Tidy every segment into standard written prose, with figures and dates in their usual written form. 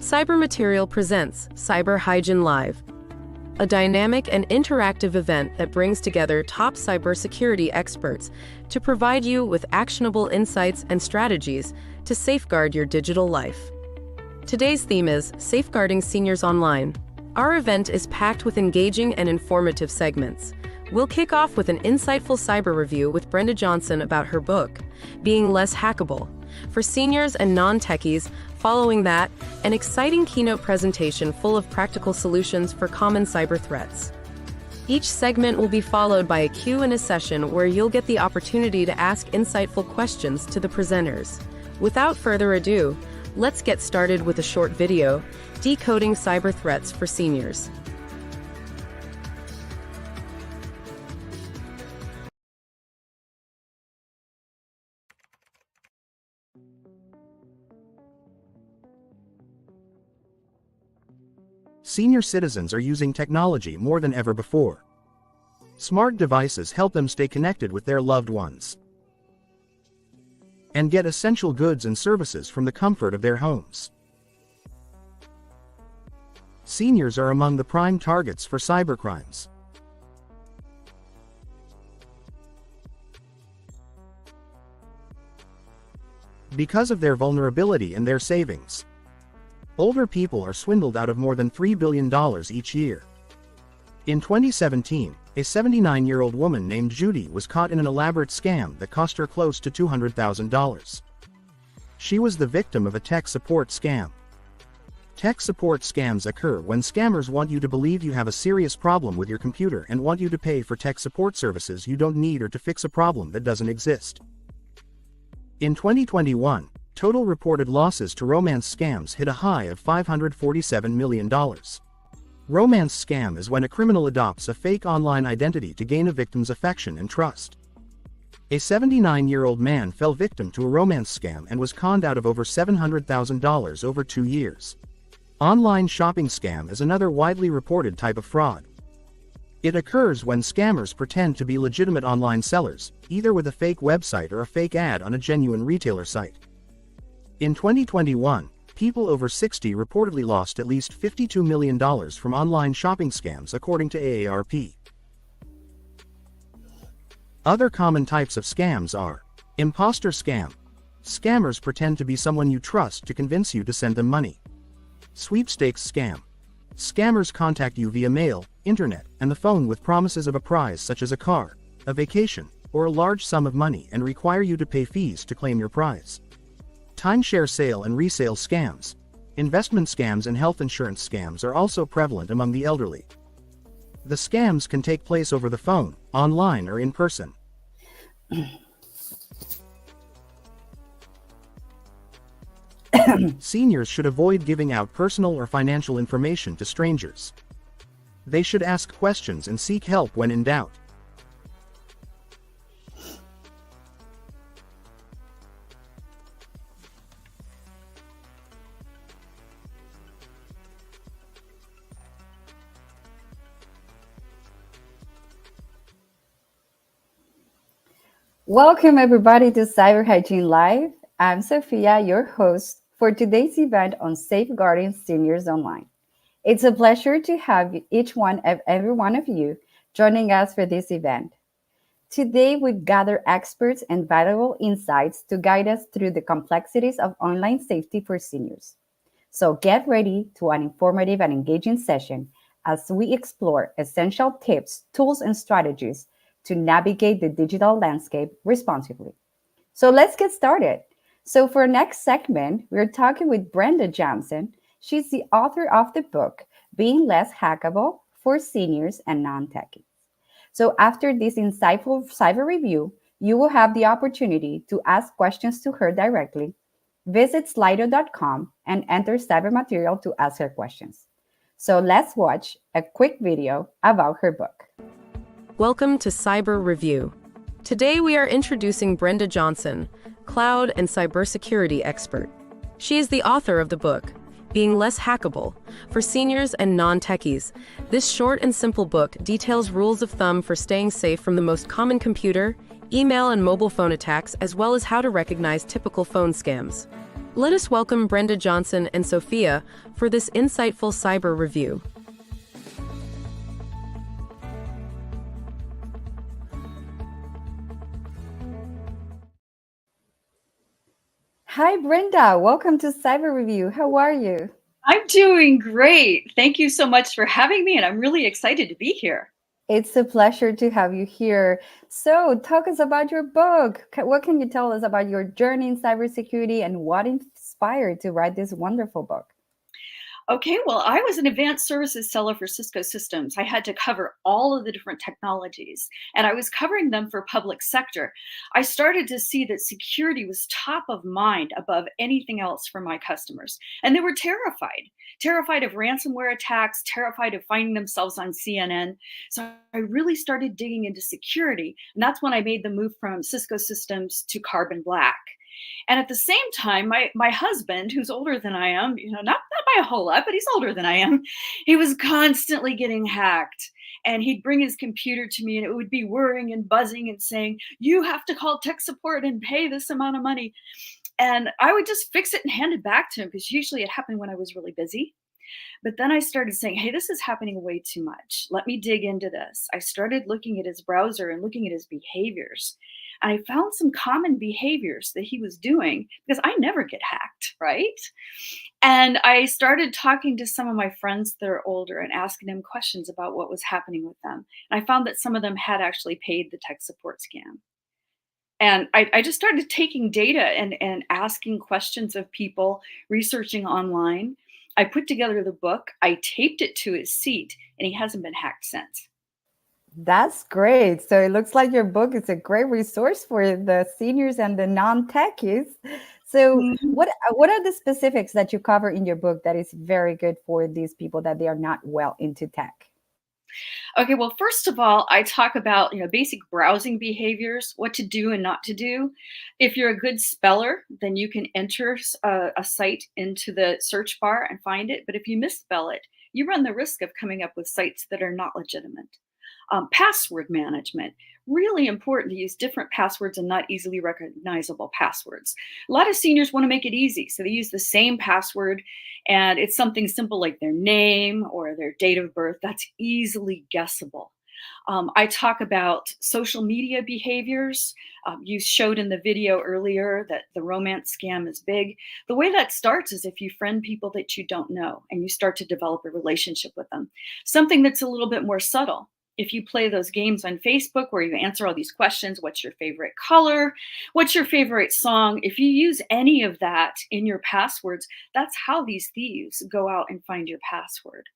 Cybermaterial presents Cyber Hygiene Live, a dynamic and interactive event that brings together top cybersecurity experts to provide you with actionable insights and strategies to safeguard your digital life. Today's theme is Safeguarding Seniors Online. Our event is packed with engaging and informative segments. We'll kick off with an insightful cyber review with Brenda Johnson about her book, Being Less Hackable, for seniors and non-techies. Following that, an exciting keynote presentation full of practical solutions for common cyber threats. Each segment will be followed by a Q&A session where you'll get the opportunity to ask insightful questions to the presenters. Without further ado, let's get started with a short video, Decoding Cyber Threats for Seniors. Senior citizens are using technology more than ever before. Smart devices help them stay connected with their loved ones and get essential goods and services from the comfort of their homes. Seniors are among the prime targets for cybercrimes. Because of their vulnerability and their savings, older people are swindled out of more than $3 billion each year. In 2017, a 79-year-old woman named Judy was caught in an elaborate scam that cost her close to $200,000. She was the victim of a tech support scam. Tech support scams occur when scammers want you to believe you have a serious problem with your computer and want you to pay for tech support services you don't need or to fix a problem that doesn't exist. In 2021, total reported losses to romance scams hit a high of $547 million. Romance scam is when a criminal adopts a fake online identity to gain a victim's affection and trust. A 79-year-old man fell victim to a romance scam and was conned out of over $700,000 over 2 years. Online shopping scam is another widely reported type of fraud. It occurs when scammers pretend to be legitimate online sellers, either with a fake website or a fake ad on a genuine retailer site. In 2021, people over 60 reportedly lost at least $52 million from online shopping scams according to AARP. Other common types of scams are imposter scam. Scammers pretend to be someone you trust to convince you to send them money. Sweepstakes scam. Scammers contact you via mail, internet, and the phone with promises of a prize such as a car, a vacation, or a large sum of money and require you to pay fees to claim your prize. Timeshare sale and resale scams. Investment scams and health insurance scams are also prevalent among the elderly. The scams can take place over the phone, online, or in person. Seniors should avoid giving out personal or financial information to strangers. They should ask questions and seek help when in doubt. Welcome everybody to Cyber Hygiene Live. I'm Sophia, your host for today's event on Safeguarding Seniors Online. It's a pleasure to have every one of you joining us for this event. Today we've gathered experts and valuable insights to guide us through the complexities of online safety for seniors. So get ready to an informative and engaging session as we explore essential tips, tools, and strategies to navigate the digital landscape responsibly. So let's get started. So for our next segment, we're talking with Brenda Johnson. She's the author of the book, Being Less Hackable for Seniors and Non-Techies. So after this insightful cyber review, you will have the opportunity to ask questions to her directly. Visit slido.com and enter cybermaterial to ask her questions. So let's watch a quick video about her book. Welcome to Cyber Review. Today we are introducing Brenda Johnson, cloud and cybersecurity expert. She is the author of the book, Being Less Hackable, for Seniors and Non-Techies. This short and simple book details rules of thumb for staying safe from the most common computer, email, and mobile phone attacks, as well as how to recognize typical phone scams. Let us welcome Brenda Johnson and Sophia for this insightful cyber review. Hi, Brenda. Welcome to Cyber Review. How are you? I'm doing great. Thank you so much for having me, and I'm really excited to be here. It's a pleasure to have you here. So, talk us about your book. What can you tell us about your journey in cybersecurity and what inspired to write this wonderful book? Okay, well, I was an advanced services seller for Cisco Systems. I had to cover all of the different technologies, and I was covering them for public sector. I started to see that security was top of mind above anything else for my customers, and they were terrified of ransomware attacks, terrified of finding themselves on CNN. So I really started digging into security, and that's when I made the move from Cisco Systems to Carbon Black. And at the same time, my husband, who's older than I am, not by a whole lot, but he's older than I am, he was constantly getting hacked. And he'd bring his computer to me and it would be whirring and buzzing and saying, "You have to call tech support and pay this amount of money." And I would just fix it and hand it back to him because usually it happened when I was really busy. But then I started saying, hey, this is happening way too much. Let me dig into this. I started looking at his browser and looking at his behaviors. And I found some common behaviors that he was doing because I never get hacked, right? And I started talking to some of my friends that are older and asking them questions about what was happening with them. And I found that some of them had actually paid the tech support scam. And I just started taking data and asking questions of people, researching online. I put together the book, I taped it to his seat, and he hasn't been hacked since. That's great. So it looks like your book is a great resource for the seniors and the non-techies. So what are the specifics that you cover in your book that is very good for these people that they are not well into tech? Okay, well, first of all, I talk about basic browsing behaviors, what to do and not to do. If you're a good speller, then you can enter a site into the search bar and find it. But if you misspell it, you run the risk of coming up with sites that are not legitimate. Password management, really important to use different passwords and not easily recognizable passwords. A lot of seniors want to make it easy, so they use the same password, and it's something simple like their name or their date of birth that's easily guessable. I talk about social media behaviors. You showed in the video earlier that the romance scam is big. The way that starts is if you friend people that you don't know and you start to develop a relationship with them. Something that's a little bit more subtle. If you play those games on Facebook where you answer all these questions, what's your favorite color? What's your favorite song? If you use any of that in your passwords, that's how these thieves go out and find your password.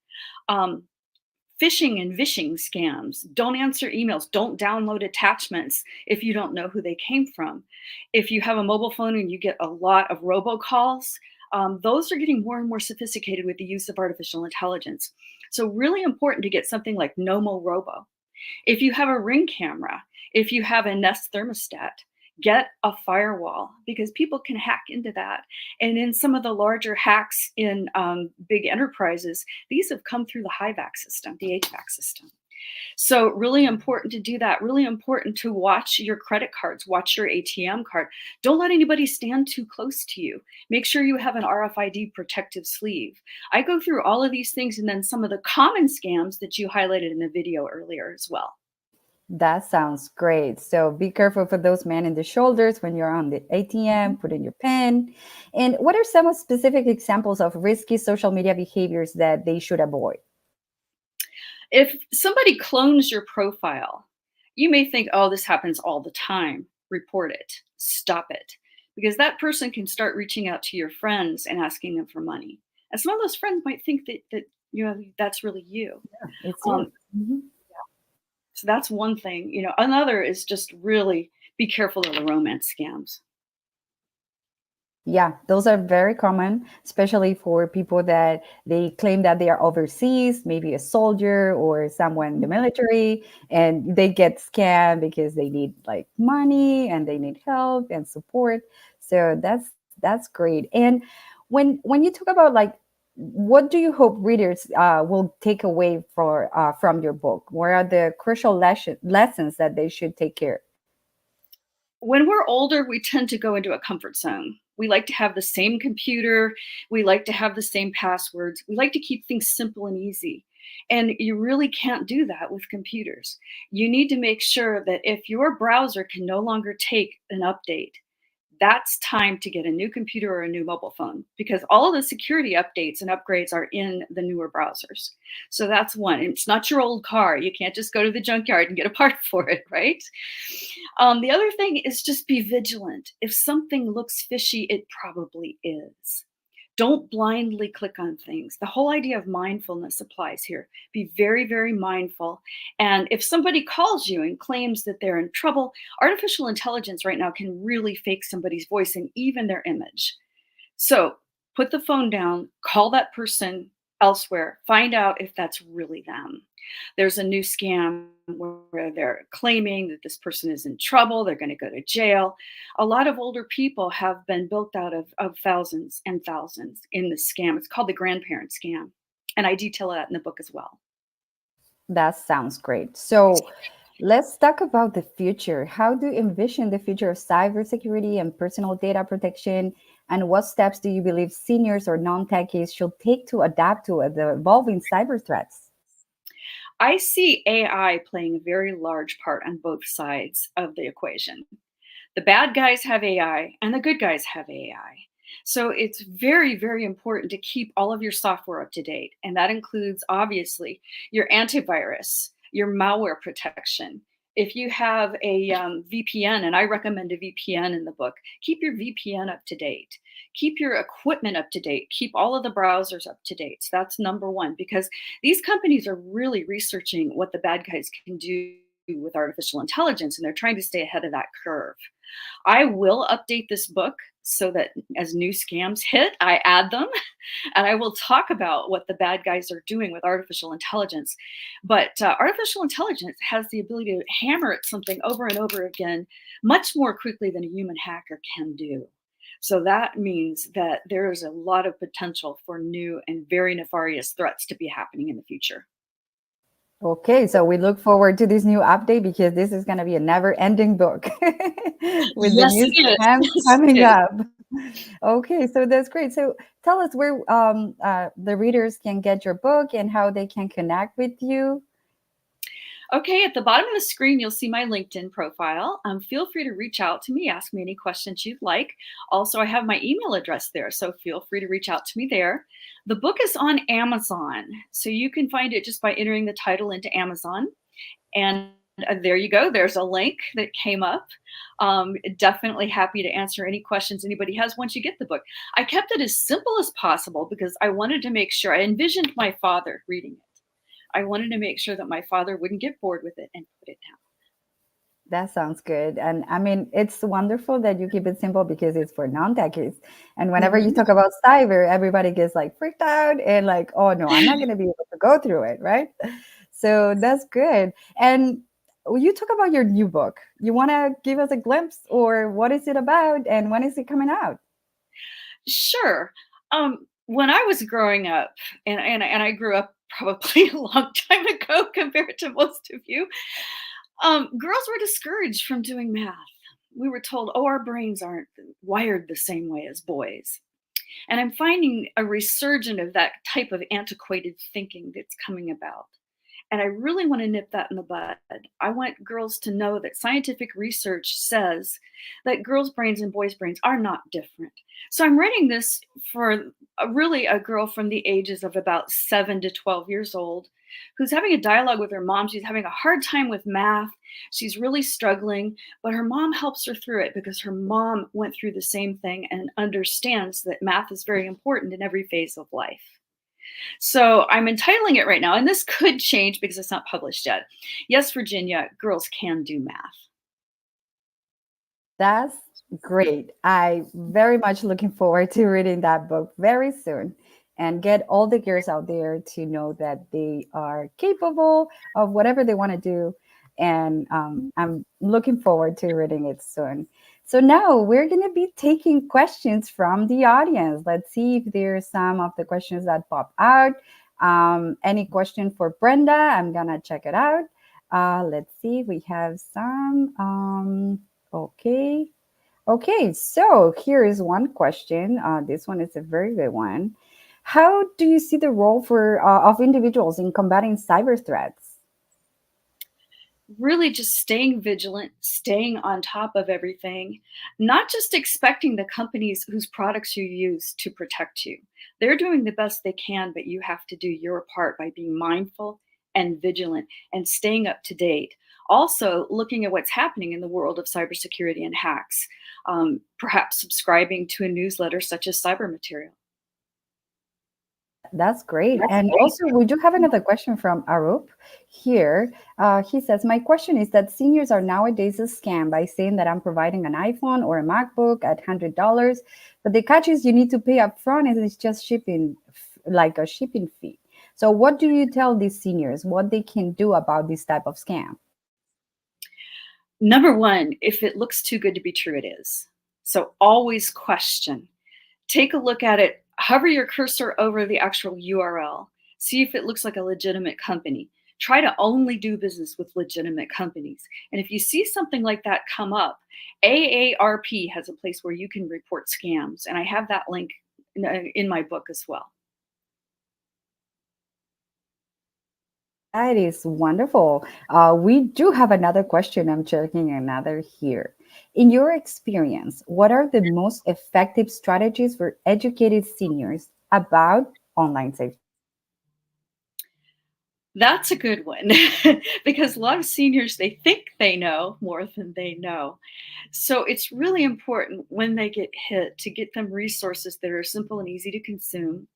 Phishing and vishing scams. Don't answer emails. Don't download attachments if you don't know who they came from. If you have a mobile phone and you get a lot of robocalls, those are getting more and more sophisticated with the use of artificial intelligence. So really important to get something like Nomo Robo. If you have a Ring camera, if you have a Nest thermostat, get a firewall because people can hack into that. And in some of the larger hacks in big enterprises, these have come through the HVAC system, the HVAC system. So really important to do that. Really important to watch your credit cards, watch your ATM card. Don't let anybody stand too close to you. Make sure you have an RFID protective sleeve. I go through all of these things and then some of the common scams that you highlighted in the video earlier as well. That sounds great. So be careful for those men in the shoulders when you're on the ATM, put in your PIN. And what are some specific examples of risky social media behaviors that they should avoid? If somebody clones your profile, you may think, oh, this happens all the time. Report it, stop it, because that person can start reaching out to your friends and asking them for money. And some of those friends might think that that's really you. Yeah, it's you. Mm-hmm. So that's one thing. Another is just really be careful of the romance scams. Yeah, those are very common, especially for people that they claim that they are overseas, maybe a soldier or someone in the military, and they get scammed because they need like money and they need help and support. So that's great. And when you talk about like, what do you hope readers will take away from your book? What are the crucial lessons that they should take care? When we're older, we tend to go into a comfort zone. We like to have the same computer. We like to have the same passwords. We like to keep things simple and easy. And you really can't do that with computers. You need to make sure that if your browser can no longer take an update, that's time to get a new computer or a new mobile phone, because all of the security updates and upgrades are in the newer browsers. So that's one. And it's not your old car. You can't just go to the junkyard and get a part for it, right? The other thing is just be vigilant. If something looks fishy, it probably is. Don't blindly click on things. The whole idea of mindfulness applies here. Be very, very mindful. And if somebody calls you and claims that they're in trouble, artificial intelligence right now can really fake somebody's voice and even their image. So put the phone down, call that person elsewhere, find out if that's really them. There's a new scam where they're claiming that this person is in trouble, they're going to go to jail. A lot of older people have been built out of thousands and thousands in this scam. It's called the grandparent scam. And I detail that in the book as well. That sounds great. So let's talk about the future. How do you envision the future of cybersecurity and personal data protection? And what steps do you believe seniors or non-techies should take to adapt to the evolving cyber threats? I see AI playing a very large part on both sides of the equation. The bad guys have AI and the good guys have AI. So it's very, very important to keep all of your software up to date. And that includes, obviously, your antivirus, your malware protection. If you have a VPN, and I recommend a VPN in the book, keep your VPN up to date. Keep your equipment up to date. Keep all of the browsers up to date. So that's number one, because these companies are really researching what the bad guys can do with artificial intelligence, and they're trying to stay ahead of that curve. I will update this book so that as new scams hit, I add them and I will talk about what the bad guys are doing with artificial intelligence. But artificial intelligence has the ability to hammer at something over and over again much more quickly than a human hacker can do. So that means that there is a lot of potential for new and very nefarious threats to be happening in the future. Okay, so we look forward to this new update because this is going to be a never-ending book with the Yes, new it is. scams Yes, coming it is. up. Okay, so that's great. So tell us where the readers can get your book and how they can connect with you. Okay, at the bottom of the screen, you'll see my LinkedIn profile. Feel free to reach out to me, ask me any questions you'd like. Also, I have my email address there, so feel free to reach out to me there. The book is on Amazon, so you can find it just by entering the title into Amazon. And there you go. There's a link that came up. Definitely happy to answer any questions anybody has once you get the book. I kept it as simple as possible because I wanted to make sure I envisioned my father reading it. I wanted to make sure that my father wouldn't get bored with it and put it down. That sounds good. And I mean, it's wonderful that you keep it simple because it's for non-techies. And whenever you talk about cyber, everybody gets like freaked out and like, oh no, I'm not going to be able to go through it, right? So that's good. And you talk about your new book. You want to give us a glimpse or what is it about and when is it coming out? Sure. When I was growing up, and I grew up probably a long time ago compared to most of you, girls were discouraged from doing math. We were told, oh, our brains aren't wired the same way as boys. And I'm finding a resurgence of that type of antiquated thinking that's coming about. And I really want to nip that in the bud. I want girls to know that scientific research says that girls' brains and boys' brains are not different. So I'm writing this for really a girl from the ages of about 7 to 12 years old who's having a dialogue with her mom. She's having a hard time with math. She's really struggling, but her mom helps her through it because her mom went through the same thing and understands that math is very important in every phase of life. So I'm entitling it right now, and this could change because it's not published yet. Yes, Virginia, girls can do math. That's great. I very much looking forward to reading that book very soon and get all the girls out there to know that they are capable of whatever they want to do. And I'm looking forward to reading it soon. So now we're going to be taking questions from the audience. Let's see if there's some of the questions that pop out. Any question for Brenda? I'm going to check it out. Let's see. We have some. Okay. Okay, so here is one question. This one is a very good one. How do you see the role for of individuals in combating cyber threats? Really just staying vigilant, staying on top of everything, not just expecting the companies whose products you use to protect you. They're doing the best they can, but you have to do your part by being mindful and vigilant and staying up to date. Also, looking at what's happening in the world of cybersecurity and hacks, perhaps subscribing to a newsletter such as Cyber Material. That's great. That's And great. also, we do have another question from Arup here. He says, my question is that seniors are nowadays scammed by saying that I'm providing an iPhone or a MacBook at $100, but the catch is you need to pay up front and it's just shipping, like a shipping fee. So what do you tell these seniors what they can do about this type of scam? Number one, if it looks too good to be true, it is. So always question. Take a look at it, hover your cursor over the actual URL, see if it looks like a legitimate company. Try to only do business with legitimate companies. And if you see something like that come up, AARP has a place where you can report scams. And I have that link in my book as well. That is wonderful. We do have another question. I'm checking another here. In your experience, what are the most effective strategies for educated seniors about online safety? That's a good one because a lot of seniors, they think they know more than they know. So it's really important when they get hit to get them resources that are simple and easy to consume.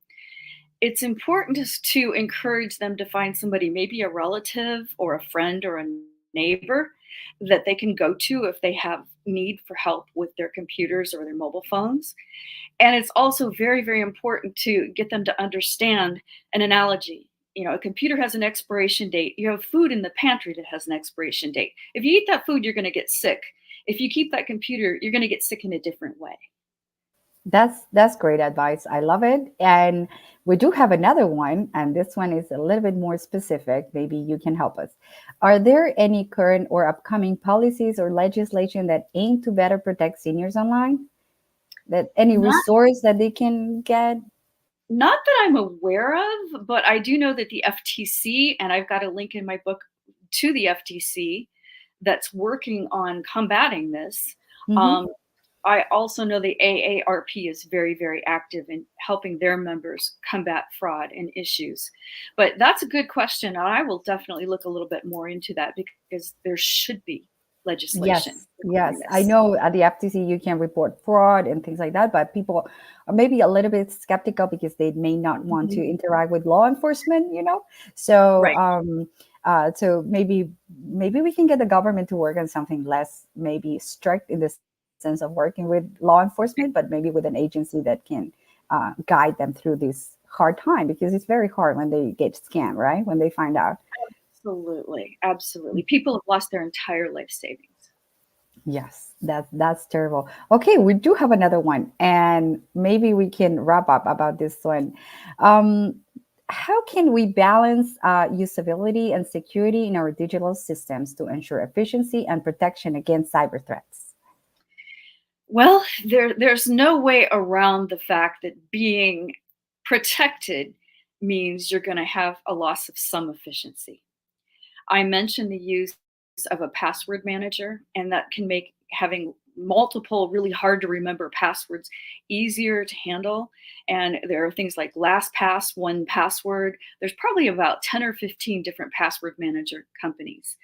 It's important to encourage them to find somebody, maybe a relative or a friend or a neighbor that they can go to if they have need for help with their computers or their mobile phones. And it's also very, very important to get them to understand an analogy. You know, a computer has an expiration date. You have food in the pantry that has an expiration date. If you eat that food, you're going to get sick. If you keep that computer, you're going to get sick in a different way. That's great advice. I love it. And we do have another one, and this one is a little bit more specific. Maybe you can help us. Are there any current or upcoming policies or legislation that aim to better protect seniors online? That any Not resource that they can get? not that I'm aware of, but I do know that the FTC, and I've got a link in my book to the FTC that's working on combating this. Mhm. Um, I also know the AARP is very, very active in helping their members combat fraud and issues. But that's a good question. And I will definitely look a little bit more into that because there should be legislation Yes, regarding yes. I this. know at the FTC you can report fraud and things like that, but people are maybe a little bit skeptical because they may not want to Mhm. interact with law enforcement, you know? So, Right. so maybe we can get the government to work on something less maybe strict in the sense of working with law enforcement, but maybe with an agency that can guide them through this hard time because it's very hard when they get scammed, right? When they find out. Absolutely. Absolutely. People have lost their entire life savings. Yes, that's terrible. Okay, we do have another one, and maybe we can wrap up about this one. Um, how can we balance usability and security in our digital systems to ensure efficiency and protection against cyber threats? Well, there's no way around the fact that being protected means you're going to have a loss of some efficiency. I mentioned the use of a password manager, and that can make having multiple really hard to remember passwords easier to handle. And there are things like LastPass, One Password. There's probably about 10 or 15 different password manager companies.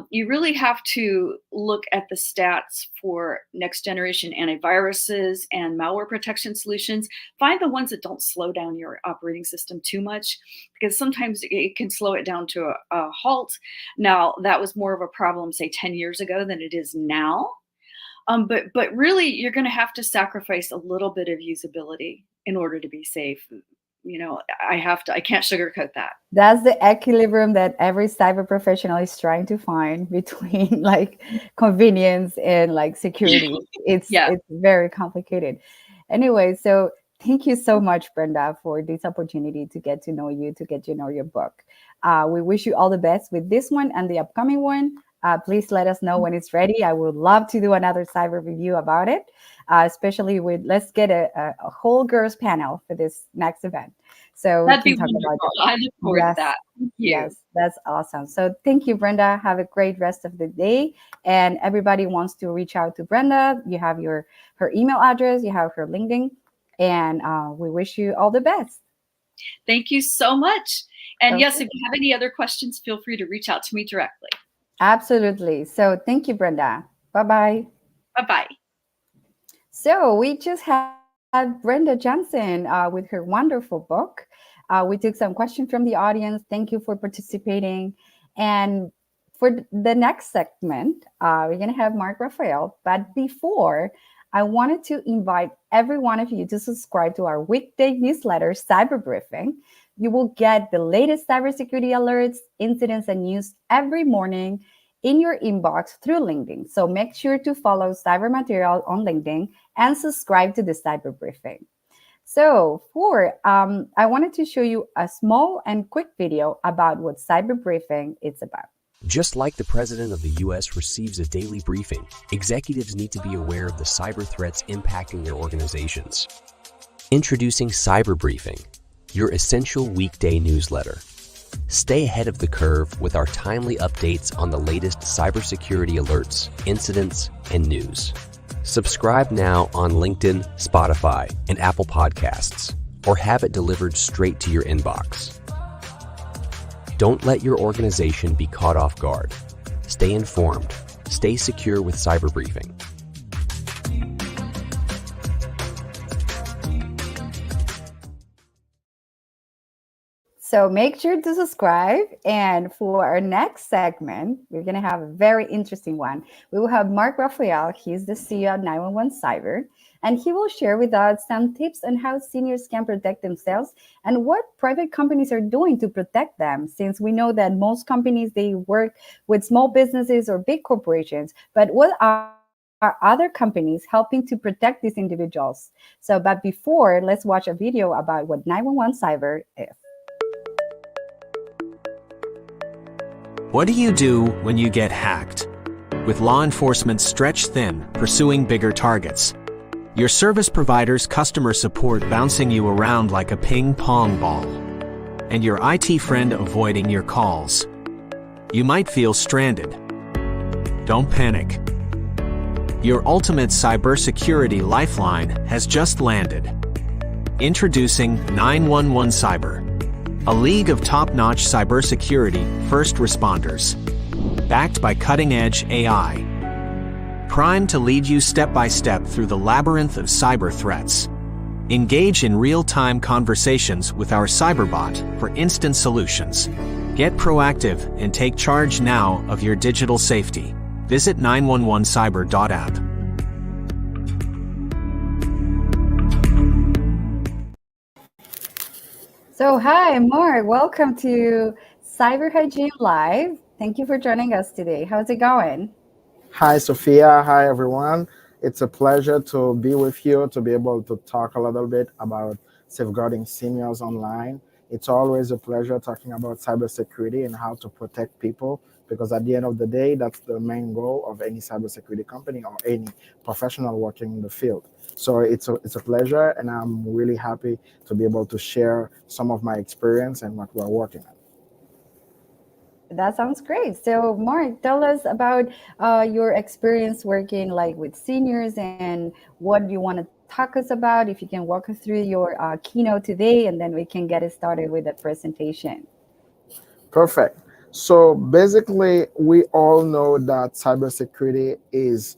You really have to look at the stats for next generation antiviruses and malware protection solutions. Find the ones that don't slow down your operating system too much, because sometimes it can slow it down to a halt. Now, that was more of a problem, say, 10 years ago than it is now. But really, you're going to have to sacrifice a little bit of usability in order to be safe. You know, I can't sugarcoat that. That's the equilibrium that every cyber professional is trying to find between like convenience and like security. Yeah. It's very complicated. Anyway, so thank you so much, Brenda, for this opportunity to get to know you, to get to know your book. We wish you all the best with this one and the upcoming one. Please let us know when it's ready. I would love to do another cyber review about it, especially with let's get a whole girls panel for this next event. So we That'd can be talk wonderful. about I look forward yes, to that. Thank you. yes, that's awesome. So thank you, Brenda. Have a great rest of the day. And everybody wants to reach out to Brenda. You have her email address, you have her LinkedIn, and we wish you all the best. Thank you so much. And Okay. yes, if you have any other questions, feel free to reach out to me directly. Absolutely. So thank you, Brenda. Bye-bye. Bye-bye. So we just had Brenda Johnson with her wonderful book. We took some questions from the audience. Thank you for participating. And for the next segment, we're going to have Mark Raphael. But before, I wanted to invite every one of you to subscribe to our weekday newsletter, Cyber Briefing. You will get the latest cybersecurity alerts, incidents, and news every morning in your inbox through LinkedIn. So make sure to follow Cyber Material on LinkedIn and subscribe to the Cyber Briefing. So I wanted to show you a small and quick video about what Cyber Briefing is about. Just like the President of the U.S. receives a daily briefing, executives need to be aware of the cyber threats impacting their organizations. Introducing Cyber Briefing, your essential weekday newsletter. Stay ahead of the curve with our timely updates on the latest cybersecurity alerts, incidents, and news. Subscribe now on LinkedIn, Spotify, and Apple Podcasts, or have it delivered straight to your inbox. Don't let your organization be caught off guard. Stay informed. Stay secure with Cyber Briefing. So make sure to subscribe. And for our next segment, we're going to have a very interesting one. We will have Mark Raphael. He's the CEO of 911 Cyber. And he will share with us some tips on how seniors can protect themselves and what private companies are doing to protect them, since we know that most companies, they work with small businesses or big corporations. But what are other companies helping to protect these individuals? But before, let's watch a video about what 911 Cyber is. What do you do when you get hacked? With law enforcement stretched thin, pursuing bigger targets. Your service provider's customer support bouncing you around like a ping pong ball. And your IT friend avoiding your calls. You might feel stranded. Don't panic. Your ultimate cybersecurity lifeline has just landed. Introducing 911 Cyber. A league of top-notch cybersecurity first responders. Backed by cutting-edge AI. Primed to lead you step-by-step through the labyrinth of cyber threats. Engage in real-time conversations with our cyberbot for instant solutions. Get proactive and take charge now of your digital safety. Visit 911cyber.app. So hi, Mark. Welcome to Cyber Hygiene Live. Thank you for joining us today. How's it going? Hi, Sophia. Hi, everyone. It's a pleasure to be with you, to be able to talk a little bit about safeguarding seniors online. It's always a pleasure talking about cybersecurity and how to protect people, because at the end of the day, that's the main goal of any cybersecurity company or any professional working in the field. So it's a pleasure, and I'm really happy to be able to share some of my experience and what we're working on. That sounds great. So, Mark, tell us about your experience working with seniors and what you want to talk us about. If you can walk us through your keynote today, and then we can get it started with the presentation. Perfect. So basically, we all know that cybersecurity is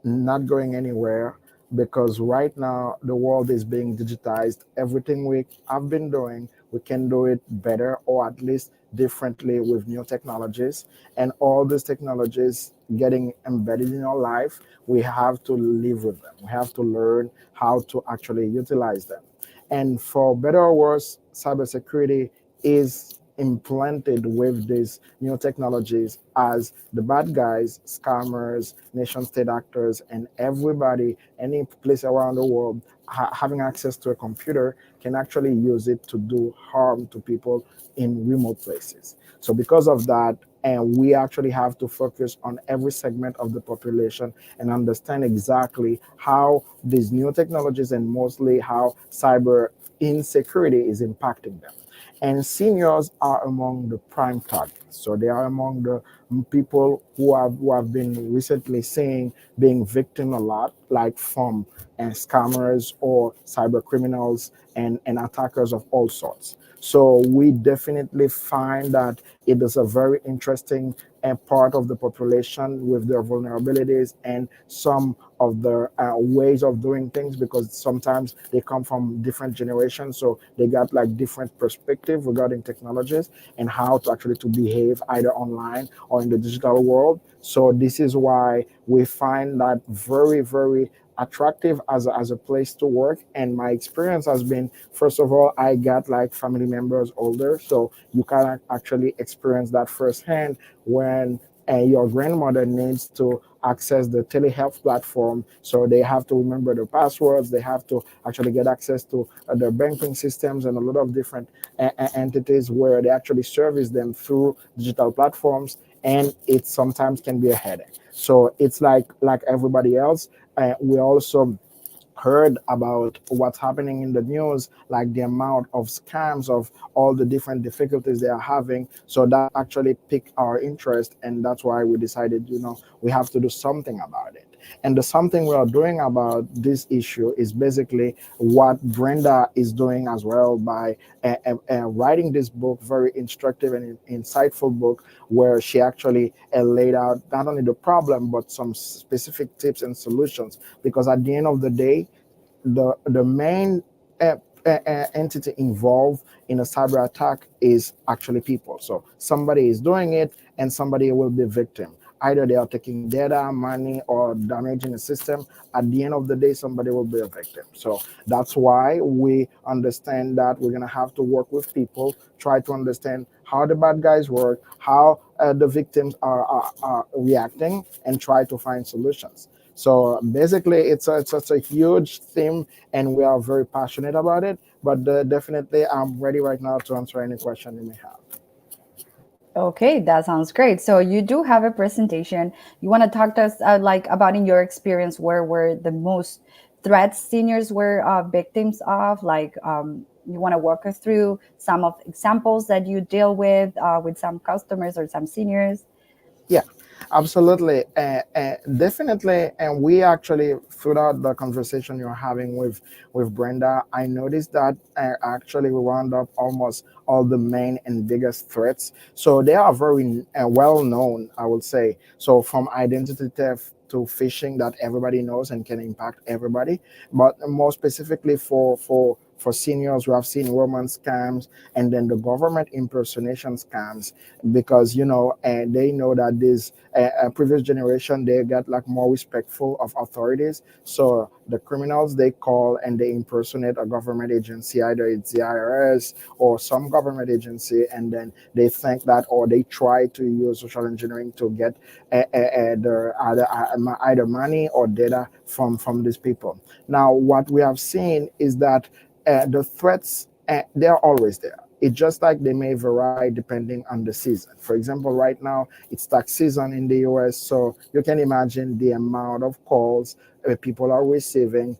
not going anywhere, because right now the world is being digitized. Everything we have been doing, we can do it better, or at least differently, with new technologies. And all these technologies getting embedded in our life, we have to live with them. We have to learn how to actually utilize them. And for better or worse, cybersecurity is implanted with these new technologies, as the bad guys, scammers, nation state actors, and everybody, any place around the world having access to a computer can actually use it to do harm to people in remote places. So because of that, and we actually have to focus on every segment of the population and understand exactly how these new technologies and mostly how cyber insecurity is impacting them. And seniors are among the prime targets. So they are among the people who have been recently seeing being victim a lot, like from scammers or cyber criminals and attackers of all sorts. So we definitely find that it is a very interesting part of the population with their vulnerabilities and some of the ways of doing things, because sometimes they come from different generations, so they got like different perspective regarding technologies and how to actually to behave either online or in the digital world. So this is why we find that very, very attractive as a place to work. And my experience has been, first of all, I got like family members older, so you can actually experience that firsthand when your grandmother needs to access the telehealth platform. So they have to remember the passwords, they have to actually get access to their banking systems and a lot of different entities where they actually service them through digital platforms. And it sometimes can be a headache. So it's like everybody else. We also heard about what's happening in the news, like the amount of scams, of all the different difficulties they are having. So that actually piqued our interest, and that's why we decided, we have to do something about it. And the something we are doing about this issue is basically what Brenda is doing as well by writing this book, very instructive and insightful book, where she actually laid out not only the problem but some specific tips and solutions. Because at the end of the day, the main entity involved in a cyber attack is actually people. So somebody is doing it, and somebody will be victim. Either they are taking data, money, or damaging the system. At the end of the day, somebody will be a victim. So that's why we understand that we're gonna have to work with people, try to understand how the bad guys work, how the victims are reacting, and try to find solutions. So basically, it's a huge theme, and we are very passionate about it. But definitely, I'm ready right now to answer any question you may have. Okay, that sounds great. So you do have a presentation. You want to talk to us like about in your experience where were the most threats seniors were victims of? Like you want to walk us through some of examples that you deal with some customers or some seniors. Yeah, absolutely. Definitely. And we actually, throughout the conversation you're having with Brenda, I noticed that actually we wound up almost all the main and biggest threats. So they are very well known, I would say. So from identity theft to phishing, that everybody knows and can impact everybody. But more specifically for seniors, we have seen romance scams and then the government impersonation scams, because they know that this previous generation, they got like more respectful of authorities. So the criminals, they call and they impersonate a government agency, either it's the IRS or some government agency, and then they think that, or they try to use social engineering to get either money or data from these people. Now what we have seen is that the threats, they're always there. It's just like they may vary depending on the season. For example, right now it's tax season in the US, so you can imagine the amount of calls people are receiving,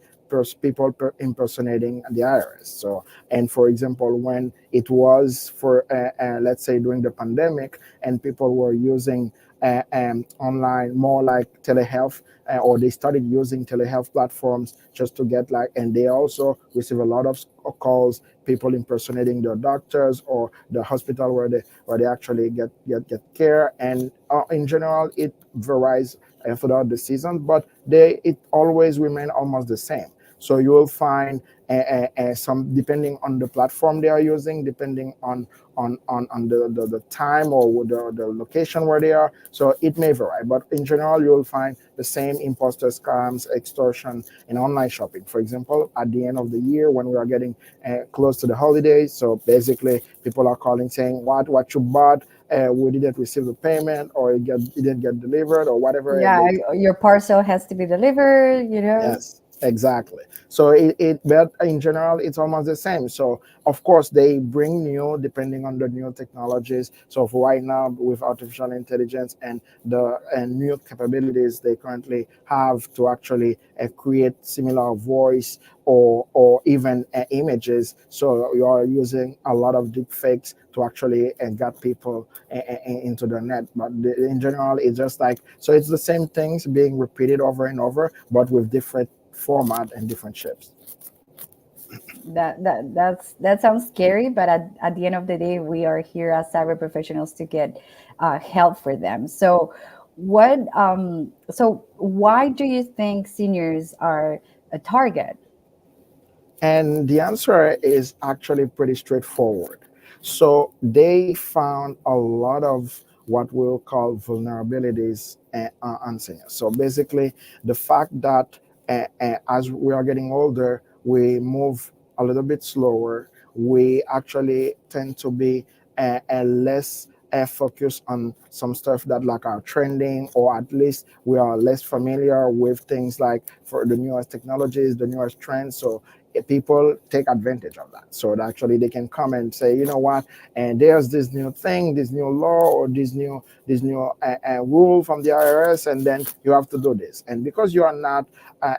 people impersonating the IRS. So, and for example, when it was for let's say during the pandemic, and people were using online more like telehealth, or they started using telehealth platforms just to get like, and they also receive a lot of calls, people impersonating their doctors or the hospital where they actually get care. And in general, it varies throughout the season, but it always remain almost the same. So you will find some, depending on the platform they are using, depending on the time or the location where they are. So it may vary, but in general, you will find the same imposter scams, extortion in online shopping. For example, at the end of the year, when we are getting close to the holidays, so basically people are calling saying what you bought, we didn't receive the payment, or it didn't get delivered, or whatever. Yeah, your parcel has to be delivered. Yes, Exactly. So but in general, it's almost the same. So of course they bring new, depending on the new technologies. So for right now, with artificial intelligence and the new capabilities they currently have to actually create similar voice or even images. So you are using a lot of deep fakes to actually get people into the net. But in general, it's just like, so it's the same things being repeated over and over, but with different format and different shapes. That sounds scary, but at the end of the day, we are here as cyber professionals to get help for them. So why do you think seniors are a target? And the answer is actually pretty straightforward. So they found a lot of what we'll call vulnerabilities on seniors. So basically, the fact that as we are getting older, we move a little bit slower. We actually tend to be less focused on some stuff that like are trending, or at least we are less familiar with things like for the newest technologies, the newest trends. So people take advantage of that, so that actually they can come and say, you know what, and there's this new thing, this new law, or this new rule from the IRS, and then you have to do this, and because you are not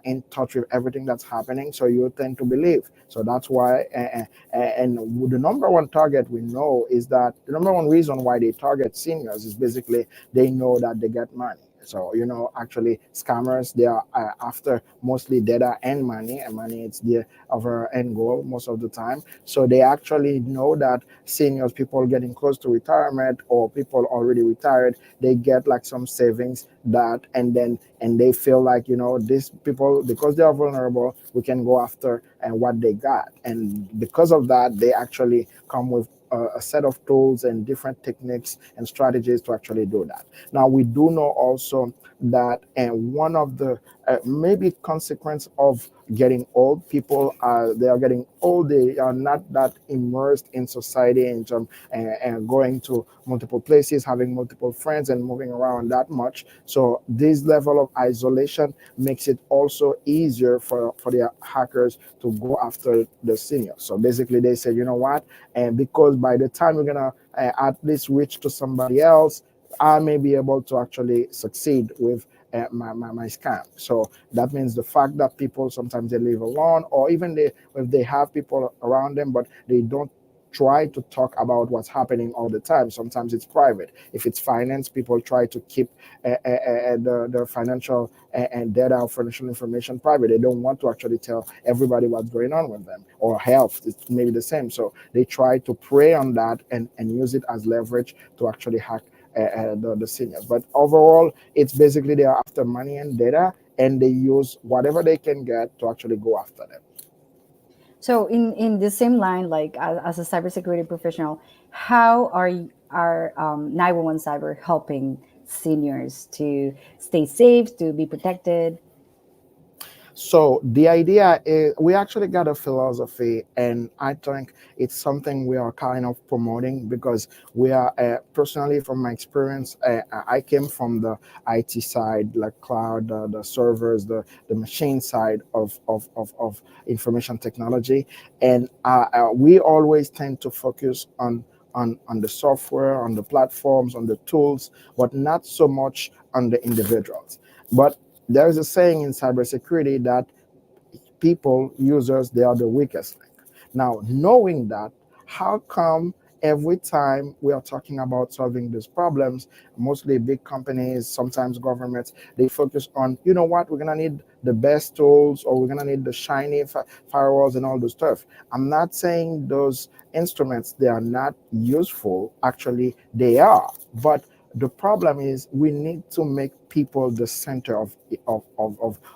in touch with everything that's happening, so you tend to believe. So that's why and the number one target we know is that the number one reason why they target seniors is basically they know that they get money. So, actually, scammers, they are after mostly data and money, and money it's the our end goal most of the time. So they actually know that seniors, people getting close to retirement or people already retired, they get like some savings that, and they feel like, these people, because they are vulnerable, we can go after and what they got. And because of that, they actually come with a set of tools and different techniques and strategies to actually do that. Now, we do know also that one of the maybe consequence of getting old, people they are getting old, they are not that immersed in society and going to multiple places, having multiple friends and moving around that much. So this level of isolation makes it also easier for the hackers to go after the seniors. So basically they say, you know what, and because by the time we're gonna at least reach to somebody else, I may be able to actually succeed with my scam. So that means the fact that people sometimes they live alone, or even if they have people around them, but they don't try to talk about what's happening all the time. Sometimes it's private. If it's finance, people try to keep the financial and data or financial information private. They don't want to actually tell everybody what's going on with them. Or health, it's maybe the same. So they try to prey on that and use it as leverage to actually hack the seniors. But overall, it's basically they are after money and data, and they use whatever they can get to actually go after them. So in the same line, like as a cybersecurity professional, how are 911 Cyber helping seniors to stay safe, to be protected? So the idea is we actually got a philosophy, and I think it's something we are kind of promoting because we are personally, from my experience, I came from the IT side, like cloud, the servers, the machine side of information technology, and we always tend to focus on the software, on the platforms, on the tools, but not so much on the individuals. But there is a saying in cybersecurity that people, users, they are the weakest link. Now, knowing that, how come every time we are talking about solving these problems, mostly big companies, sometimes governments, they focus on, you know what, we're going to need the best tools, or we're going to need the shiny firewalls and all this stuff. I'm not saying those instruments, they are not useful. Actually, they are. But the problem is we need to make people the center of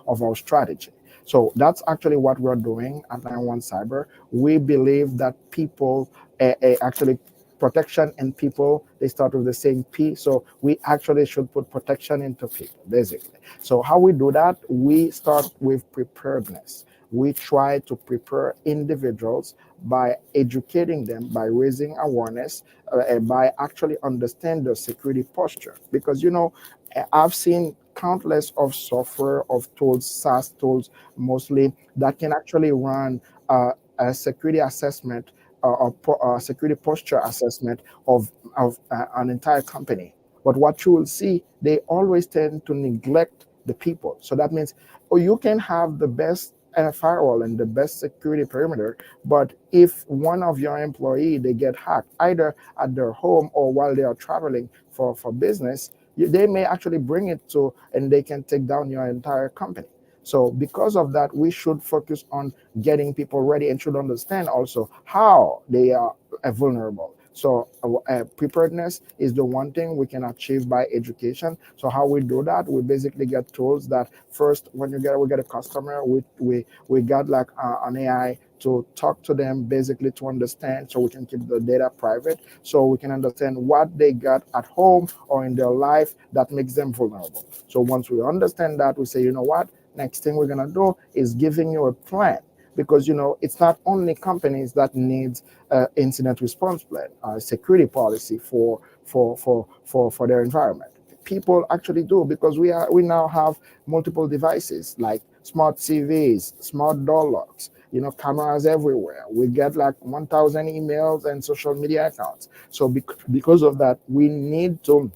our strategy. So that's actually what we're doing at 911 Cyber. We believe that people actually, protection and people, they start with the same P. So we actually should put protection into people, basically. So how we do that, we start with preparedness. We try to prepare individuals by educating them, by raising awareness, by actually understand their security posture. Because, I've seen countless of software, of tools, SaaS tools mostly, that can actually run a security assessment or security posture assessment of an entire company. But what you will see, they always tend to neglect the people. So that means, oh, you can have the best firewall and the best security perimeter, but if one of your employee, they get hacked either at their home or while they are traveling for business, they may actually bring it to, and they can take down your entire company. So because of that, we should focus on getting people ready and should understand also how they are vulnerable. So preparedness is the one thing we can achieve by education. So how we do that, we basically get tools that first, when we get a customer, we got like an AI to talk to them, basically to understand, so we can keep the data private, so we can understand what they got at home or in their life that makes them vulnerable. So once we understand that, we say, you know what, next thing we're gonna do is giving you a plan, because it's not only companies that need incident response plan, security policy for their environment. People actually do, because we now have multiple devices like smart TVs, smart door locks, cameras everywhere. We get like 1,000 emails and social media accounts. So because of that, we need to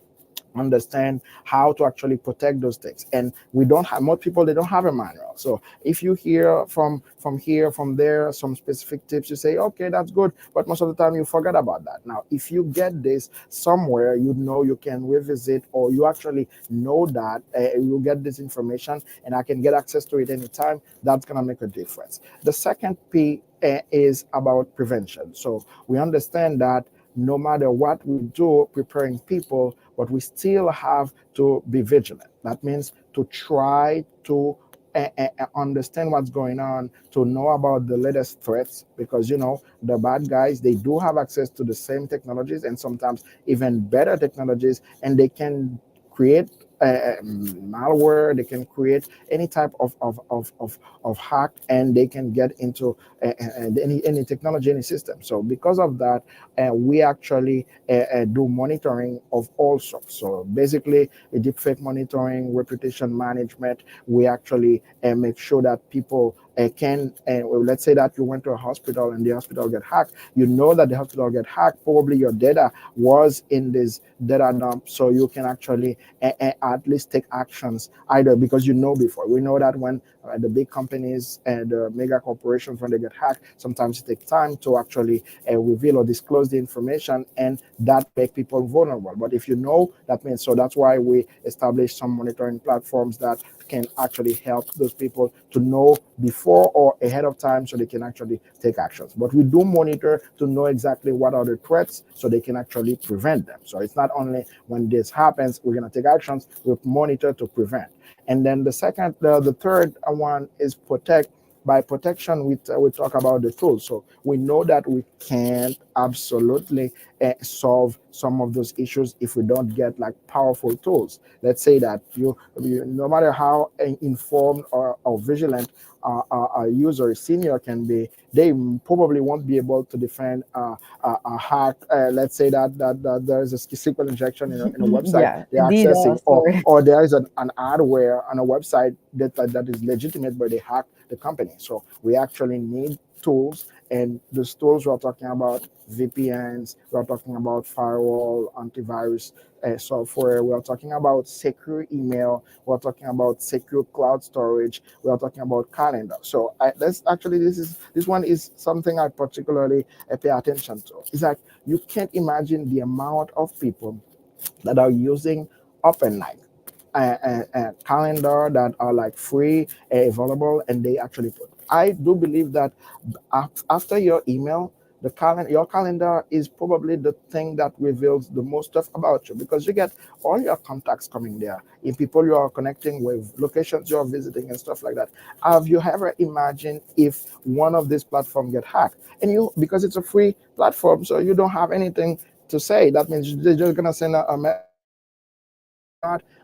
understand how to actually protect those things. And we don't have, most people, they don't have a manual. So if you hear from here, from there, some specific tips, you say, okay, that's good, but most of the time you forget about that. Now, if you get this somewhere, you can revisit, or you actually know that you get this information and I can get access to it anytime, that's gonna make a difference. The second P is about prevention. So we understand that no matter what we do preparing people, but we still have to be vigilant. That means to try to understand what's going on, to know about the latest threats, because the bad guys, they do have access to the same technologies and sometimes even better technologies, and they can create malware, they can create any type of hack, and they can get into any technology, any system. So because of that, we actually do monitoring of all sorts. So basically, a deepfake monitoring, reputation management. We actually make sure that people can, let's say that you went to a hospital and the hospital get hacked. You know that the hospital get hacked. Probably your data was in this data dump, so you can actually at least take actions, either because before. We know that when the big companies and the mega corporations, when they get hacked, sometimes it takes time to actually reveal or disclose the information, and that make people vulnerable. But if that means, so that's why we establish some monitoring platforms that can actually help those people to know before or ahead of time, so they can actually take actions. But we do monitor to know exactly what are the threats, so they can actually prevent them. So it's not only when this happens we're going to take actions, we monitor to prevent. And then the third one is protect. By protection, we talk about the tools. So we know that we can't absolutely solve some of those issues if we don't get like powerful tools. Let's say that you no matter how informed or vigilant a user, a senior can be, they probably won't be able to defend a hack. Let's say that there is a SQL injection in a website they're accessing, or there is an adware on a website that is legitimate, but they hack the company. So we actually need tools, and those tools we're talking about VPNs, we're talking about firewall, antivirus software, we're talking about secure email, we're talking about secure cloud storage, we're talking about calendar. So this one is something I particularly pay attention to. It's like, you can't imagine the amount of people that are using OpenLight calendar that are like free, available, and they actually put. I do believe that after your email, your calendar is probably the thing that reveals the most stuff about you, because you get all your contacts coming there, in people you are connecting with, locations you are visiting, and stuff like that. Have you ever imagined if one of these platforms get hacked, and because it's a free platform, so you don't have anything to say? That means they're just gonna send a message.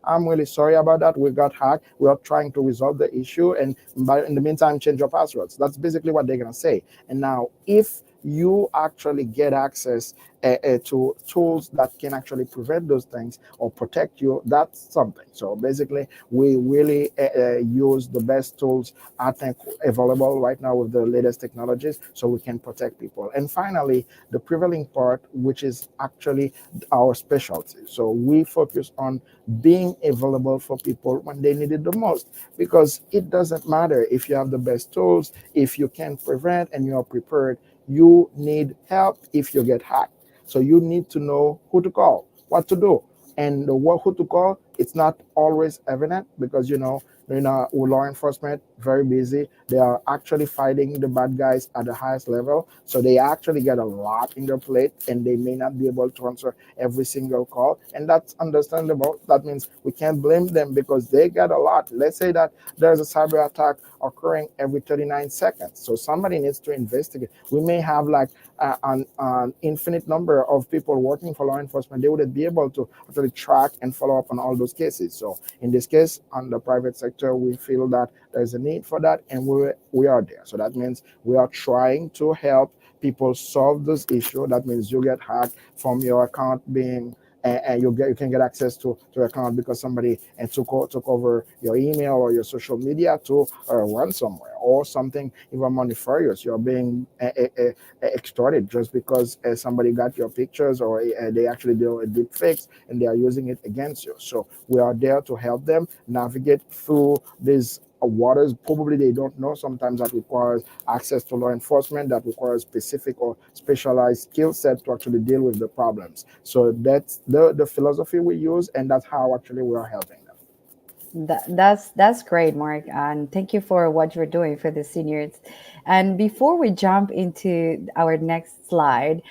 I'm really sorry about that. We got hacked. We are trying to resolve the issue, and in the meantime, change your passwords. That's basically what they're gonna say. And now, if you actually get access to tools that can actually prevent those things or protect you. That's something. So basically, we really use the best tools I think available right now with the latest technologies, so we can protect people. And finally, the prevailing part, which is actually our specialty. So we focus on being available for people when they need it the most, because it doesn't matter if you have the best tools, if you can prevent and you are prepared, you need help if you get hacked. So you need to know who to call, what to do. And the who to call, it's not always evident, because with law enforcement, very busy. They are actually fighting the bad guys at the highest level. So they actually get a lot in their plate, and they may not be able to answer every single call. And that's understandable. That means we can't blame them, because they get a lot. Let's say that there's a cyber attack occurring every 39 seconds. So somebody needs to investigate. We may have like an infinite number of people working for law enforcement. They wouldn't be able to actually track and follow up on all those cases. So in this case, on the private sector, we feel that there's a need for that, and we are there. So that means we are trying to help people solve this issue. That means you get hacked from your account being and you can get access to your account because somebody took over your email or your social media to run somewhere, or something even more nefarious. You're being extorted just because somebody got your pictures, or they actually do a deep fix and they are using it against you. So we are there to help them navigate through these waters. Probably they don't know sometimes that requires access to law enforcement, that requires specific or specialized skill set to actually deal with the problems. So that's the philosophy we use, and that's how actually we are helping them. That's great, Mark, and thank you for what you're doing for the seniors. And before we jump into our next slide,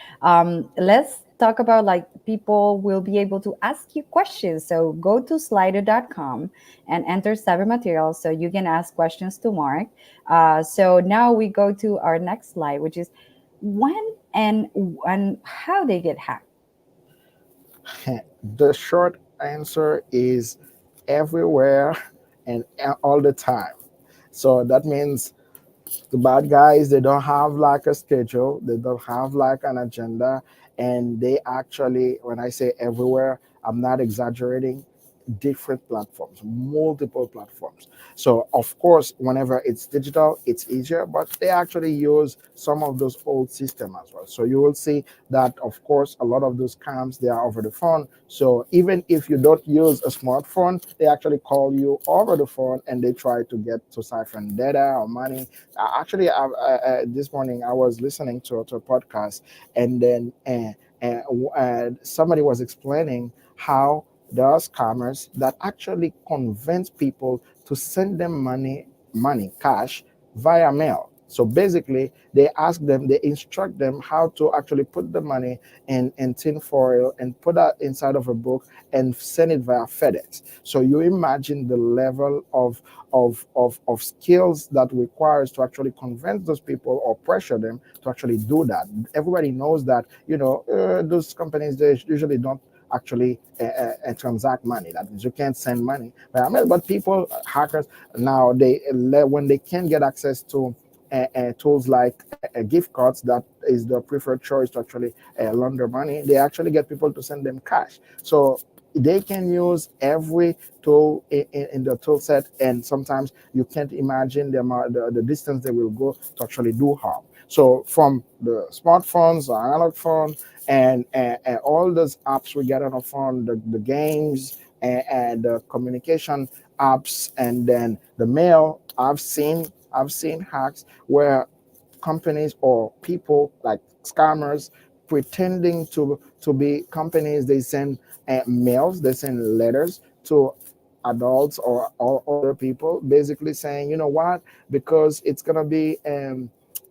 let's talk about like people will be able to ask you questions. So go to slido.com and enter cyber materials so you can ask questions to Mark. So now we go to our next slide, which is when and how they get hacked. The short answer is everywhere and all the time. So that means the bad guys, they don't have like a schedule, they don't have like an agenda, and they actually, when I say everywhere, I'm not exaggerating, different platforms, multiple platforms. So of course, whenever it's digital, it's easier, but they actually use some of those old systems as well. So you will see that, of course, a lot of those scams, they are over the phone. So even if you don't use a smartphone, they actually call you over the phone and they try to get to siphon data or money. Actually, this morning I was listening to a podcast, and then somebody was explaining how there are scammers that actually convince people to send them cash via mail. So basically, they instruct them how to actually put the money in tin foil and put that inside of a book and send it via FedEx. So you imagine the level of skills that requires to actually convince those people or pressure them to actually do that. Everybody knows that, those companies, they usually don't actually transact money. That means you can't send money. But people, hackers, now when they can get access to tools like gift cards, that is the preferred choice to actually launder money, they actually get people to send them cash. So they can use every tool in the tool set, and sometimes you can't imagine the distance they will go to actually do harm. So from the smartphones, the analog phone, and all those apps we get on our phone, the games and the communication apps, and then the mail, I've seen hacks where companies or people, like scammers, pretending to be companies, they send mails, they send letters to adults or other people, basically saying, you know what, because it's gonna be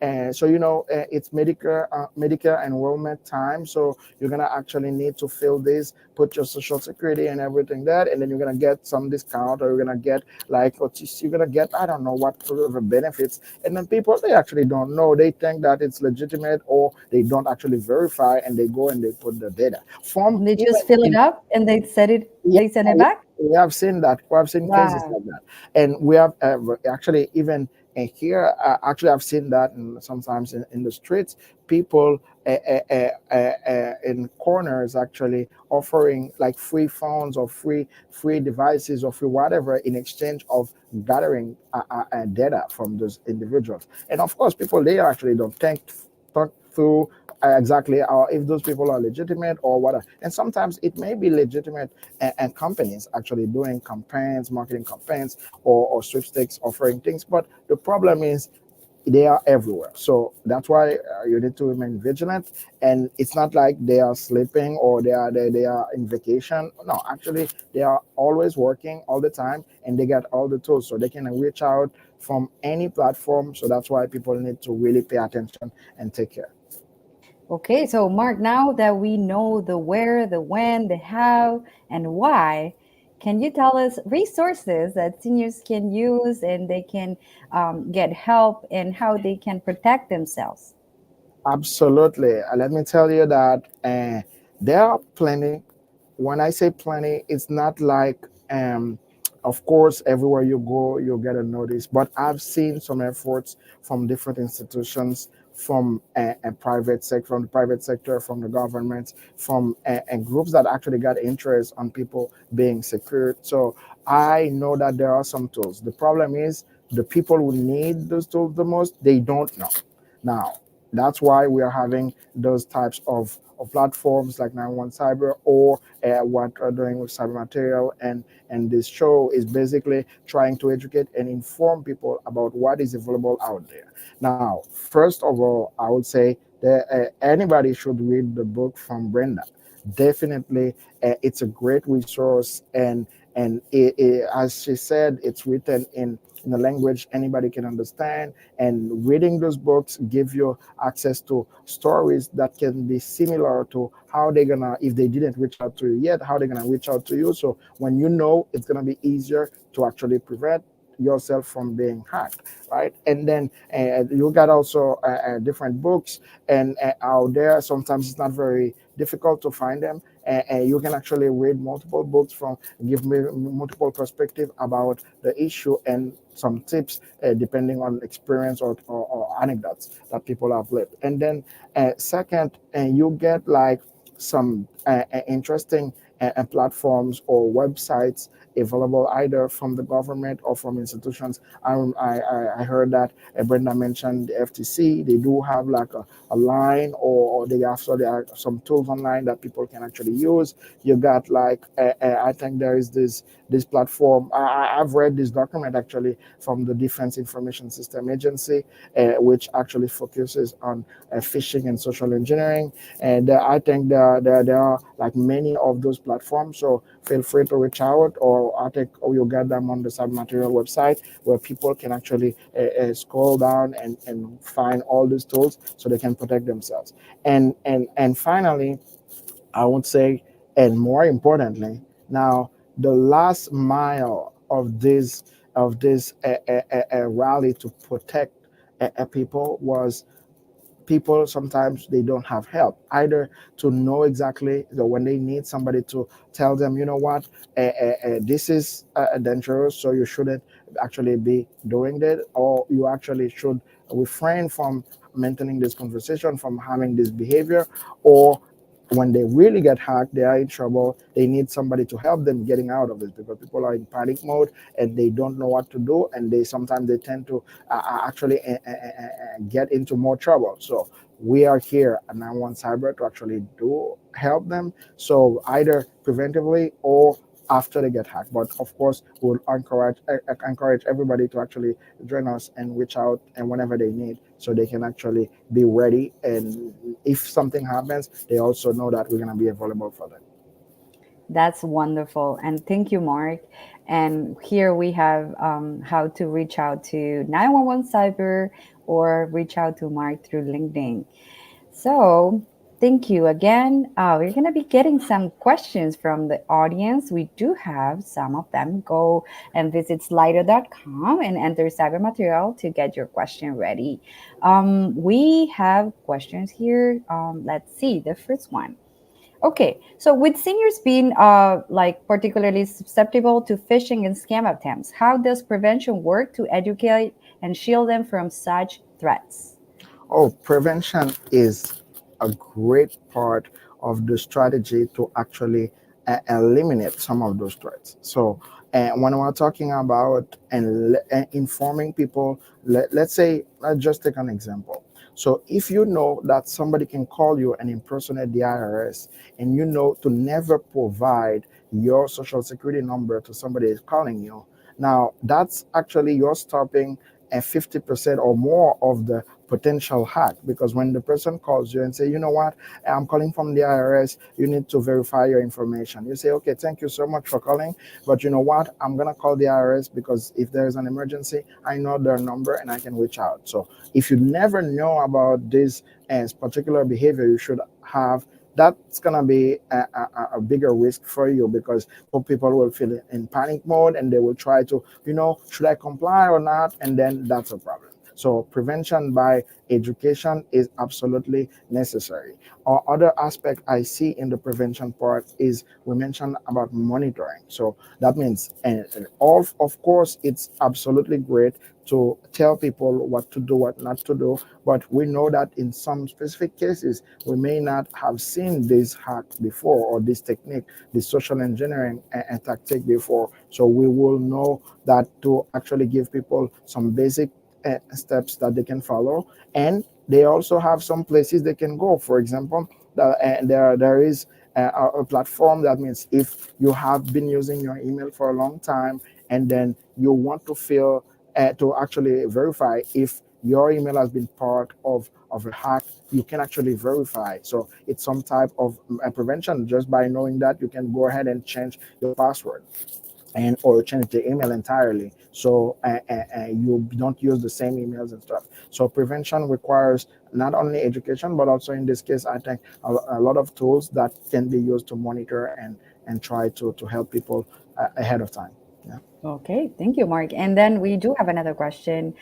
it's Medicare enrollment time, so you're gonna actually need to fill this, put your social security and everything that, and then you're gonna get some discount, or you're gonna get you're gonna get, I don't know what sort of benefits. And then people, they actually don't know, they think that it's legitimate, or they don't actually verify, and they go and they put the data They just fill it up and they yeah, send it back. we have seen that. We have seen cases Wow. like that, and we have actually even here. Actually, I've seen that sometimes in the streets, people in corners actually offering like free phones or free devices or free whatever in exchange of gathering data from those individuals. And of course, people they actually don't think through exactly if those people are legitimate or what. And sometimes it may be legitimate and companies actually doing campaigns, marketing campaigns, or sweepstakes offering things. But the problem is they are everywhere. So that's why you need to remain vigilant. And it's not like they are sleeping or they are in vacation. No, actually they are always working all the time, and they get all the tools so they can reach out from any platform. So that's why people need to really pay attention and take care. Okay, so Mark, now that we know the where, the when, the how, and why, can you tell us resources that seniors can use and they can get help and how they can protect themselves? Absolutely. Let me tell you that there are plenty. When I say plenty, it's not like, of course, everywhere you go, you'll get a notice. But I've seen some efforts from different institutions, from a private sector, from the private sector, from the government, from and groups that actually got interest on people being secured. So I know that there are some tools. The problem is the people who need those tools the most, they don't know. Now, that's why we are having those types of platforms like 91 Cyber or what we're doing with Cyber Material. And this show is basically trying to educate and inform people about what is available out there. Now, first of all, I would say that anybody should read the book from Brenda. Definitely, it's a great resource, and as she said, it's written in a language anybody can understand. And reading those books give you access to stories that can be similar to how they're gonna, if they didn't reach out to you yet, how they're gonna reach out to you. So when you know, it's gonna be easier to actually prevent yourself from being hacked, right? And then you got also different books and out there. Sometimes it's not very difficult to find them. You can actually read multiple books from give me multiple perspective about the issue and some tips depending on experience or anecdotes that people have lived. And then second, you get like some interesting platforms or websites available either from the government or from institutions. I heard that Brenda mentioned the FTC. They do have like a line, or they have, so there are some tools online that people can actually use. You got like I think there is this platform. I've read this document actually from the Defense Information System Agency, which actually focuses on phishing and social engineering. And I think there are like many of those platforms. So feel free to reach out, or I think you'll get them on the Cyber Material website, where people can actually scroll down and find all these tools so they can protect themselves. And finally, I would say, and more importantly, now the last mile of this rally to protect people was people sometimes they don't have help either to know exactly when they need somebody to tell them, you know what, this is dangerous, so you shouldn't actually be doing that, or you actually should refrain from maintaining this conversation, from having this behavior. Or when they really get hacked, they are in trouble, they need somebody to help them getting out of it, because people are in panic mode and they don't know what to do, and they sometimes they tend to actually get into more trouble. So we are here at 91 Cyber to actually do help them, so either preventively or after they get hacked. But of course, we'll encourage everybody to actually join us and reach out and whenever they need, so they can actually be ready. And if something happens, they also know that we're going to be available for them. That's wonderful. And thank you, Mark. And here we have how to reach out to 911 Cyber or reach out to Mark through LinkedIn. So, thank you again. We're going to be getting some questions from the audience. We do have some of them. Go and visit slido.com and enter cyber material to get your question ready. We have questions here. Let's see. The first one. Okay, so with seniors being like particularly susceptible to phishing and scam attempts, how does prevention work to educate and shield them from such threats? Oh, prevention is a great part of the strategy to actually eliminate some of those threats. So, when we're talking about informing people, let's say, let's just take an example. So, if you know that somebody can call you and impersonate the IRS, and you know to never provide your social security number to somebody who's calling you, now that's actually you're stopping 50% or more of the potential hack, because when the person calls you and say, you know what, I'm calling from the IRS, you need to verify your information, you say, okay, thank you so much for calling, but you know what, I'm going to call the IRS because if there's an emergency, I know their number and I can reach out. So if you never know about this particular behavior you should have, that's going to be a bigger risk for you, because people will feel in panic mode and they will try to, should I comply or not? And then that's a problem. So prevention by education is absolutely necessary. Or other aspect I see in the prevention part is we mentioned about monitoring. So that means, and all of course, it's absolutely great to tell people what to do, what not to do. But we know that in some specific cases, we may not have seen this hack before, or this technique, this social engineering tactic before. So we will know that to actually give people some basic steps that they can follow, and they also have some places they can go. For example, there is a platform that means if you have been using your email for a long time and then you want to feel to actually verify if your email has been part of a hack, you can actually verify. So it's some type of prevention. Just by knowing that, you can go ahead and change your password and or change the email entirely, so you don't use the same emails and stuff. So prevention requires not only education, but also in this case, I think a lot of tools that can be used to monitor and try to help people ahead of time. Yeah. Okay, thank you, Mark. And then we do have another question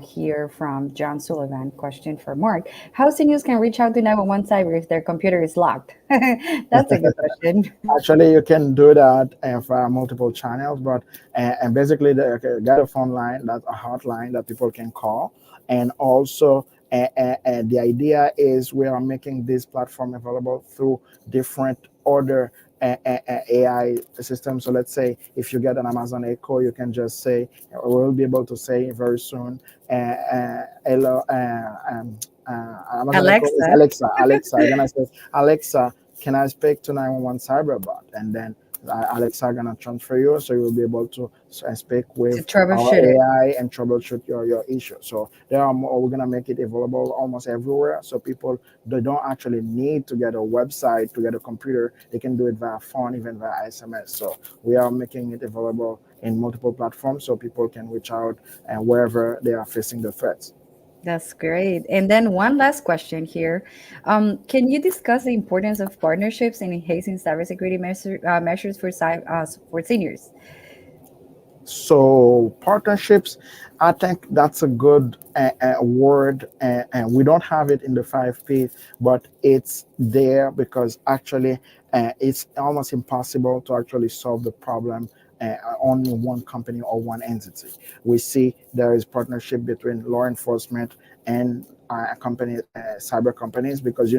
here from John Sullivan. Question for Mark: how seniors can reach out to 911 Cyber if their computer is locked? That's a good question. Actually, you can do that via multiple channels, but and basically, get a phone line, that's a hotline that people can call, and also. The idea is we are making this platform available through different other AI systems. So let's say if you get an Amazon Echo, you can just say, we'll be able to say very soon, hello, Amazon Echo is Alexa. Alexa. Alexa, you're gonna say, Alexa, can I speak to 911 Cyberbot? And then Alexa gonna transfer you, so you will be able to speak To with our troubleshoot it. AI and troubleshoot your issue. So there are more. We're gonna make it available almost everywhere, so people they don't actually need to get a website to get a computer. They can do it via phone, even via SMS. So we are making it available in multiple platforms, so people can reach out and wherever they are facing the threats. That's great. And then one last question here. Can you discuss the importance of partnerships in enhancing cybersecurity measures for seniors? So partnerships, I think that's a good word, and we don't have it in the 5P, but it's there because actually it's almost impossible to actually solve the problem only one company or one entity. We see there is partnership between law enforcement and cyber companies, because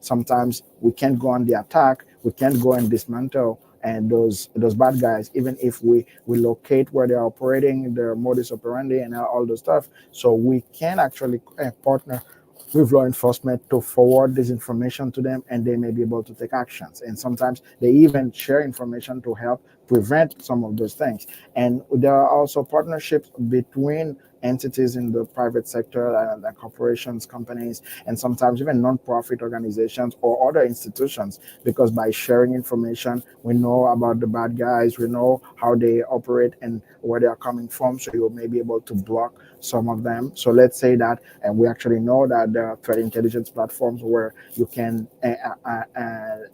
sometimes we can't go on the attack, we can't go and dismantle and those bad guys, even if we locate where they're operating, their modus operandi and all those stuff. So we can actually partner with law enforcement to forward this information to them, and they may be able to take actions. And sometimes they even share information to help prevent some of those things. And there are also partnerships between entities in the private sector, like corporations, companies, and sometimes even non-profit organizations or other institutions, because by sharing information, we know about the bad guys, we know how they operate and where they are coming from, so you may be able to block some of them. So let's say that, and we actually know that there are threat intelligence platforms where you can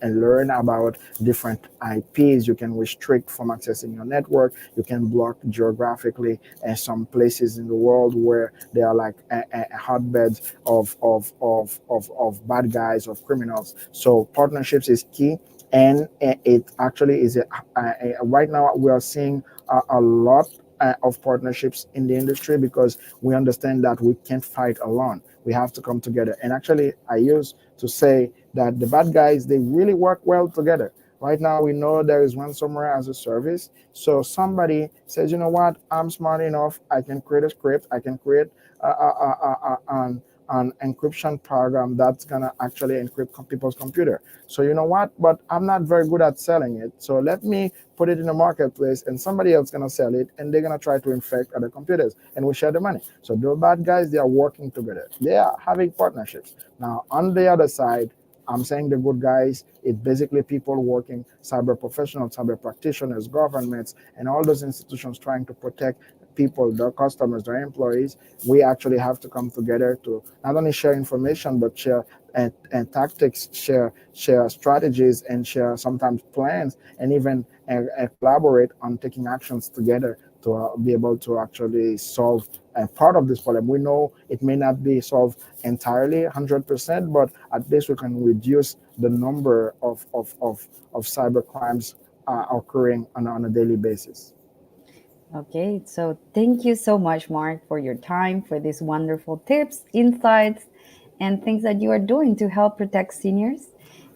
learn about different IPs. You can restrict restrict from accessing your network. You can block geographically and some places in the world where they are like hotbeds of bad guys, of criminals. So partnerships is key, and it actually is right now we are seeing a lot of partnerships in the industry, because we understand that we can't fight alone. We have to come together. And actually, I used to say that the bad guys, they really work well together. Right now, we know there is ransomware as a service. So somebody says, you know what, I'm smart enough, I can create a script, I can create an encryption program that's gonna actually encrypt people's computer. So you know what, but I'm not very good at selling it. So let me put it in the marketplace, and somebody else gonna sell it, and they're gonna try to infect other computers, and we share the money. So the bad guys, they are working together. They are having partnerships. Now on the other side, I'm saying the good guys, it's basically people working, cyber professionals, cyber practitioners, governments, and all those institutions trying to protect people, their customers, their employees. We actually have to come together to not only share information, but share and tactics, share strategies, and share sometimes plans, and even collaborate on taking actions together to be able to actually solve part of this problem. We know it may not be solved entirely 100%, but at least we can reduce the number of cyber crimes occurring on a daily basis. Okay, so thank you so much, Mark, for your time, for these wonderful tips, insights, and things that you are doing to help protect seniors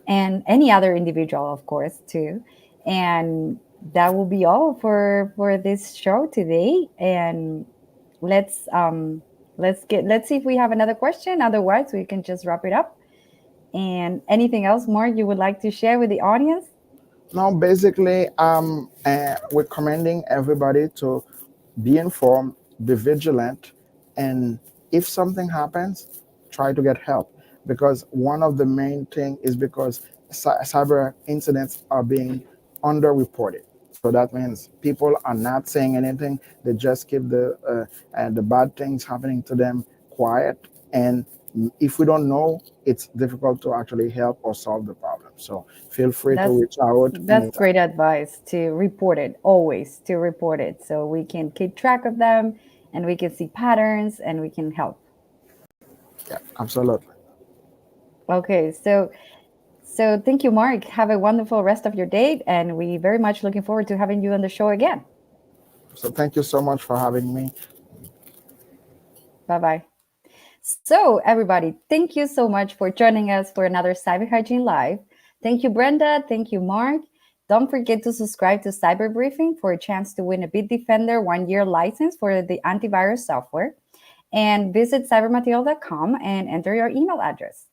and any other individual, of course, too. And that will be all for this show today. And let's see if we have another question. Otherwise, we can just wrap it up. And anything else, Mark, you would like to share with the audience? Now, basically, we're recommending everybody to be informed, be vigilant, and if something happens, try to get help. Because one of the main thing is because cyber incidents are being underreported. So that means people are not saying anything. They just keep the bad things happening to them quiet. And if we don't know, it's difficult to actually help or solve the problem. So feel free to reach out. That's great advice, to report it, always to report it, so we can keep track of them and we can see patterns and we can help. Yeah, absolutely. Okay, so thank you, Mark. Have a wonderful rest of your day, and we very much looking forward to having you on the show again. So thank you so much for having me. Bye-bye. So everybody, thank you so much for joining us for another Cyber Hygiene Live. Thank you, Brenda. Thank you, Mark. Don't forget to subscribe to Cyber Briefing for a chance to win a Bitdefender 1-year license for the antivirus software. And visit cybermaterial.com and enter your email address.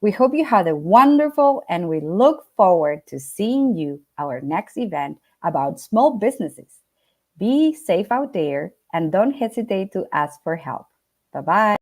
We hope you had a wonderful, and we look forward to seeing you our next event about small businesses. Be safe out there and don't hesitate to ask for help. Bye-bye.